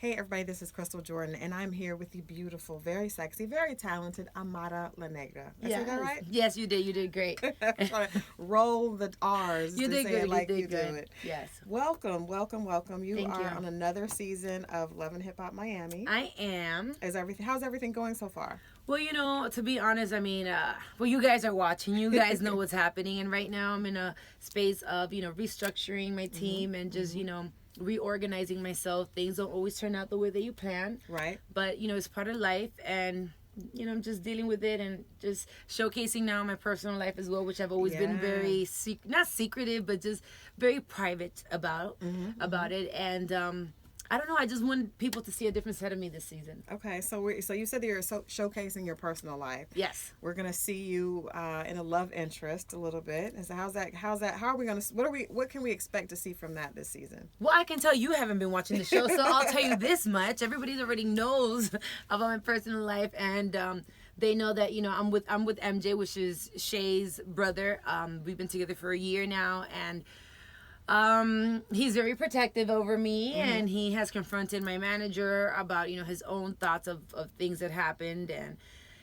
Hey everybody, this is Christal Jordan, and I'm here with the beautiful, very sexy, very talented Amara La Negra. Did I say that right? Yes, you did. You did great. I'm trying to roll the R's You to did say good. it like You did good. do it. Yes. Welcome, welcome, welcome. You Thank are you. on another season of Love and Hip Hop Miami. I am. How's everything going so far? Well, to be honest, you guys are watching. You guys know what's happening. And right now I'm in a space of, restructuring my team and just, reorganizing myself. Things don't always turn out the way that you plan. Right. But, it's part of life. And, I'm just dealing with it and just showcasing now my personal life as well, which I've always been very, not secretive, but just very private about it. And, I don't know. I just want people to see a different side of me this season. Okay, so you said that you're showcasing your personal life. Yes. We're gonna see you in a love interest a little bit. And so how's that? How are we gonna? What can we expect to see from that this season? Well, I can tell you haven't been watching the show, so I'll tell you this much: everybody already knows about my personal life, and they know that I'm with MJ, which is Shay's brother. We've been together for a year now, and. He's very protective over me, and he has confronted my manager about, his own thoughts of things that happened. And,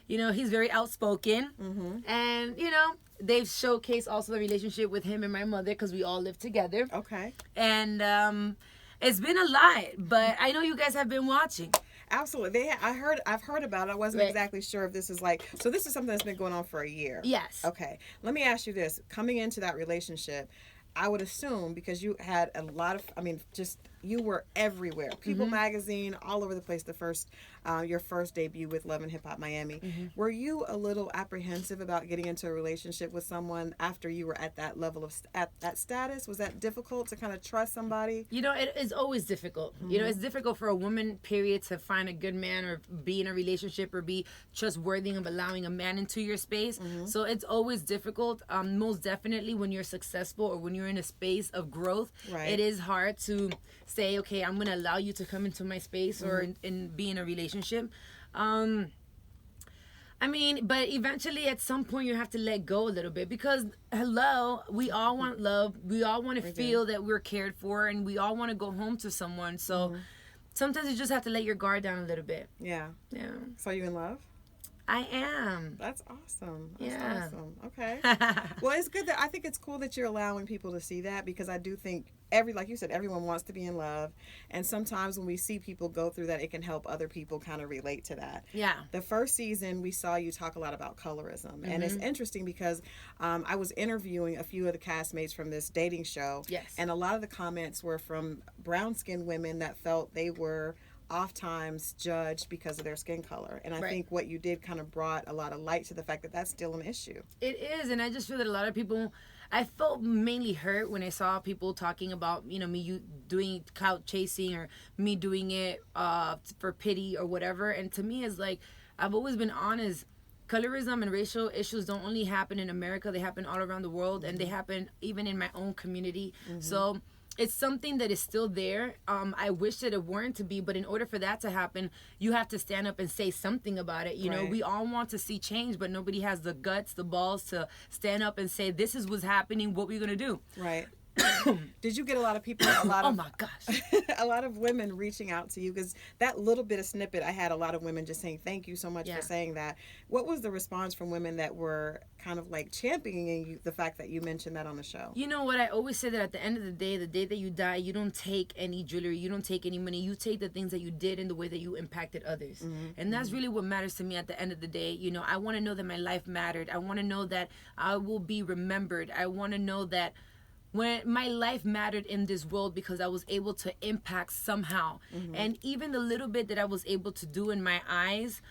he's very outspoken. And, they've showcased also the relationship with him and my mother because we all live together. Okay. And it's been a lot, but I know you guys have been watching. Absolutely. I've heard about it. I wasn't exactly sure if this is so this is something that's been going on for a year. Yes. Okay. Let me ask you this. Coming into that relationship, I would assume because you had a lot of, you were everywhere. People Magazine, all over the place. Your first debut with Love and Hip Hop Miami. Were you a little apprehensive about getting into a relationship with someone after you were at that level at that status? Was that difficult to kind of trust somebody? It is always difficult. It's difficult for a woman, period, to find a good man or be in a relationship or be trustworthy of allowing a man into your space. So it's always difficult. Most definitely when you're successful or when you're in a space of growth, it is hard to say, okay, I'm going to allow you to come into my space or and be in a relationship. But eventually at some point you have to let go a little bit because, hello, we all want love. We all want to feel that we're cared for, and we all want to go home to someone. So sometimes you just have to let your guard down a little bit. Yeah. Yeah. So are you in love? I am. That's awesome. Awesome. Okay. Well, it's good I think it's cool that you're allowing people to see that because I do think like you said, everyone wants to be in love. And sometimes when we see people go through that, it can help other people kind of relate to that. Yeah. The first season, we saw you talk a lot about colorism. And it's interesting because I was interviewing a few of the castmates from this dating show. Yes. And a lot of the comments were from brown-skinned women that felt they were oftentimes judged because of their skin color. And I think what you did kind of brought a lot of light to the fact that that's still an issue. It is. And I just feel that a lot of people, I felt mainly hurt when I saw people talking about, me doing clout chasing or me doing it for pity or whatever. And to me, it's like, I've always been honest. Colorism and racial issues don't only happen in America. They happen all around the world. And they happen even in my own community. So it's something that is still there. I wish that it weren't to be, but in order for that to happen, you have to stand up and say something about it. You know, we all want to see change, but nobody has the guts, the balls to stand up and say, this is what's happening, what we're going to do. Right. Did you get a lot of people, oh my gosh, a lot of women reaching out to you? Because that little bit of snippet, I had a lot of women just saying, thank you so much for saying that. What was the response from women that were kind of like championing you, the fact that you mentioned that on the show? You know what? I always say that at the end of the day that you die, you don't take any jewelry, you don't take any money. You take the things that you did and the way that you impacted others. And that's really what matters to me at the end of the day. I want to know that my life mattered. I want to know that I will be remembered. I want to know that when my life mattered in this world because I was able to impact somehow. And even the little bit that I was able to do in my eyes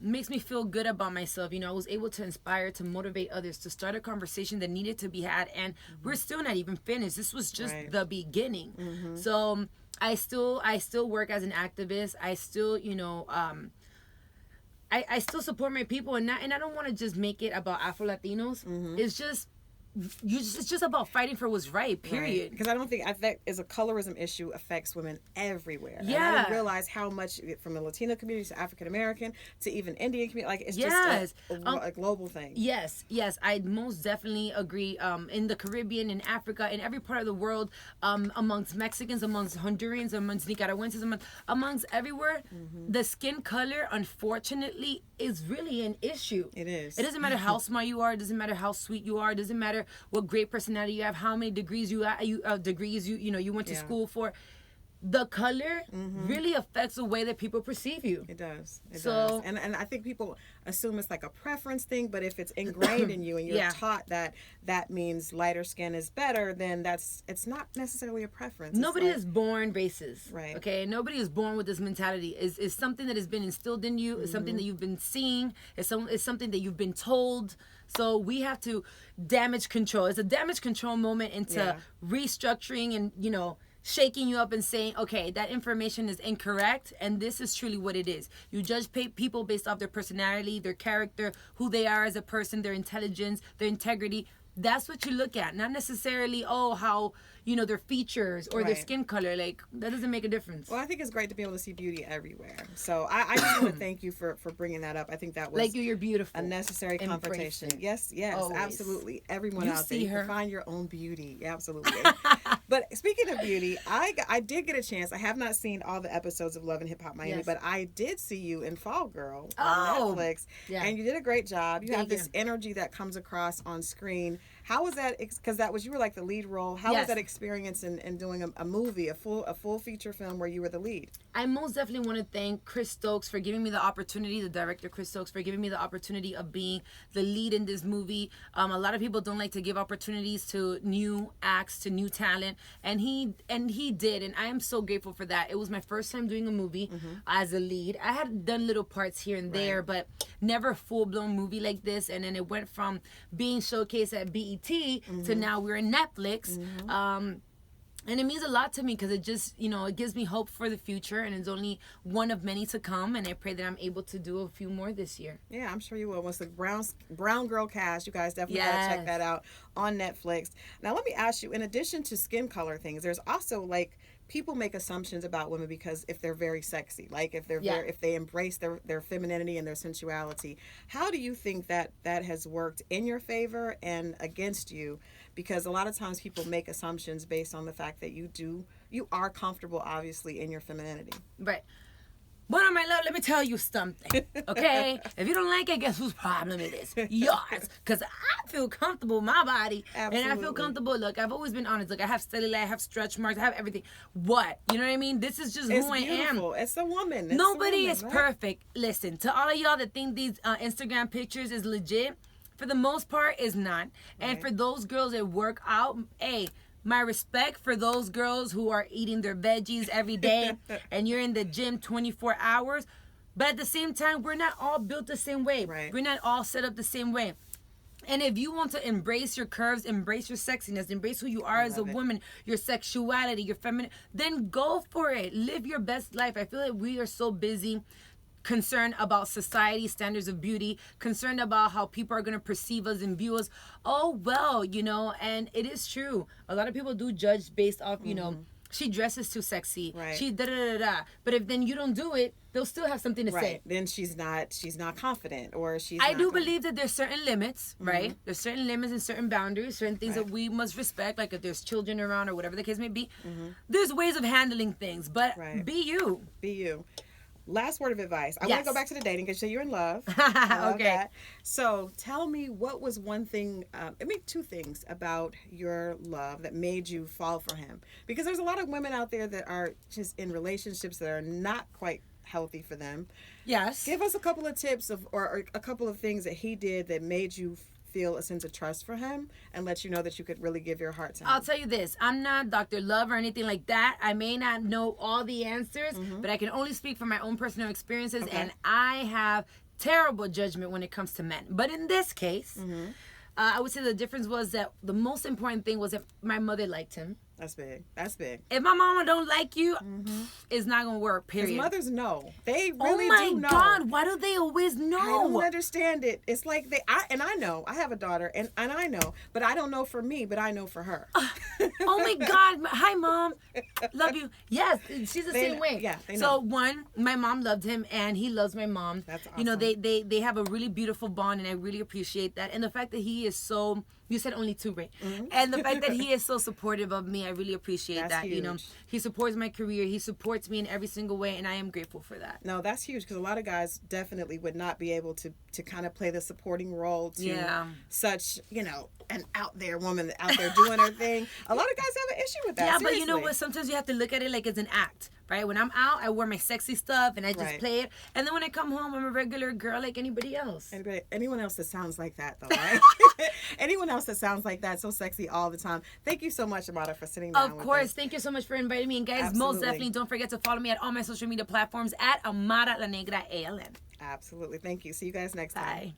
makes me feel good about myself. I was able to inspire, to motivate others, to start a conversation that needed to be had. And we're still not even finished. This was just the beginning. So I still work as an activist. I still, I still support my people. And I don't want to just make it about Afro-Latinos. It's just, it's just about fighting for what's right, period. Because I don't think that is a colorism issue affects women everywhere. Yeah. And I didn't realize how much, from the Latino community to African American to even Indian community, like it's just a global thing. Yes, I most definitely agree. In the Caribbean, in Africa, in every part of the world, amongst Mexicans, amongst Hondurans, amongst Nicaraguenses, amongst everywhere, the skin color, unfortunately, is really an issue. It is. It doesn't matter how smart you are. It doesn't matter how sweet you are. It doesn't matter what great personality you have, how many degrees you went to school for. The color really affects the way that people perceive you. It does. It does. And I think people assume it's like a preference thing, but if it's ingrained in you and you're taught that means lighter skin is better, then it's not necessarily a preference. Nobody is born racist. Right. Okay? Nobody is born with this mentality. It's something that has been instilled in you. It's something that you've been seeing. It's something that you've been told. So we have to damage control. It's a damage control moment into restructuring and, shaking you up and saying, okay, that information is incorrect, and this is truly what it is. You judge people based off their personality, their character, who they are as a person, their intelligence, their integrity. That's what you look at, not necessarily, how, their features or their skin color. Like, that doesn't make a difference. Well, I think it's great to be able to see beauty everywhere. So I just want to thank you for bringing that up. I think that was like you're beautiful. A necessary confrontation. Yes, Always. Absolutely. Everyone You out there, see you her. can find your own beauty. Absolutely. But speaking of beauty, I did get a chance. I have not seen all the episodes of Love and Hip Hop Miami, but I did see you in Fall Girl on Netflix, and you did a great job. You have this energy that comes across on screen. How was that? Because you were like the lead role. How was that experience in doing a movie, a full feature film where you were the lead? I most definitely want to thank Chris Stokes for giving me the opportunity, the director Chris Stokes, for giving me the opportunity of being the lead in this movie. A lot of people don't like to give opportunities to new acts, to new talent, and he did, and I am so grateful for that. It was my first time doing a movie as a lead. I had done little parts here and there, but never a full-blown movie like this, and then it went from being showcased at BET to now we're in Netflix. And it means a lot to me because it just, it gives me hope for the future, and it's only one of many to come, and I pray that I'm able to do a few more this year. Yeah, I'm sure you will. Once the Brown Girl Cast, you guys definitely got to check that out on Netflix. Now, let me ask you, in addition to skin color things, there's also, like, people make assumptions about women because if they're very sexy, like if they're if they embrace their femininity and their sensuality. How do you think that has worked in your favor and against you? Because a lot of times people make assumptions based on the fact that you are comfortable, obviously, in your femininity. Right. But my love, let me tell you something, okay? If you don't like it, guess whose problem it is? Yours. Because I feel comfortable in my body. Absolutely. And I feel comfortable. Look, I've always been honest. Look, I have cellulite, I have stretch marks, I have everything. What? You know what I mean? This is just who I am. It's a woman. Nobody is perfect. Listen, to all of y'all that think these Instagram pictures is legit, for the most part, is not. And for those girls that work out, hey, my respect for those girls who are eating their veggies every day and you're in the gym 24 hours. But at the same time, we're not all built the same way. Right. We're not all set up the same way. And if you want to embrace your curves, embrace your sexiness, embrace who you are as a woman, your sexuality, your feminine, then go for it. Live your best life. I feel like we are so busy concerned about society standards of beauty, concerned about how people are going to perceive us and view us. Oh, well, and it is true. A lot of people do judge based off, she dresses too sexy. Right. She da-da-da-da. But if then you don't do it, they'll still have something to say. Then she's not confident, or I do believe that there's certain limits, right? There's certain limits and certain boundaries, certain things that we must respect, like if there's children around or whatever the case may be. There's ways of handling things, but be you. Be you. Last word of advice. I want to go back to the dating because you're in love. Okay. So tell me, what was one thing, two things about your love that made you fall for him? Because there's a lot of women out there that are just in relationships that are not quite healthy for them. Yes. Give us a couple of tips or a couple of things that he did that made you feel a sense of trust for him and let you know that you could really give your heart to him. I'll tell you this. I'm not Dr. Love or anything like that. I may not know all the answers, but I can only speak from my own personal experiences, and I have terrible judgment when it comes to men. But in this case, I would say the difference was that the most important thing was that my mother liked him. That's big. That's big. If my mama don't like you, it's not gonna work. Because Period. mothers know. They really oh do know. my God, why do they always know? I don't understand it. It's like I know. I have a daughter, and I know, but I don't know for me, but I know for her. Oh my God. Hi, Mom. Love you. Yes, she's the same way. Yeah, they know. So one, my mom loved him and he loves my mom. That's awesome. You know, they have a really beautiful bond and I really appreciate that. And the fact that he is so, you said only two, right? Mm-hmm. And the fact that he is so supportive of me, I really appreciate That's that. huge. You know, he supports my career. He supports me in every single way and I am grateful for that. No, that's huge because a lot of guys definitely would not be able to kind of play the supporting role to such, an out there woman out there doing her thing. A lot of guys have an issue with that. Yeah, seriously. but you know what? Sometimes you have to look at it like it's an act, right? When I'm out, I wear my sexy stuff and I just play it. And then when I come home, I'm a regular girl like anybody else. Anyone else that sounds like that, though, right? Anyone else that sounds like that, so sexy all the time. Thank you so much, Amara, for sitting down with us. Of course. Thank you so much for inviting me. And guys, Absolutely. most definitely don't forget to follow me at all my social media platforms at Amara La Negra ALN. Absolutely. Thank you. See you guys next time. Bye.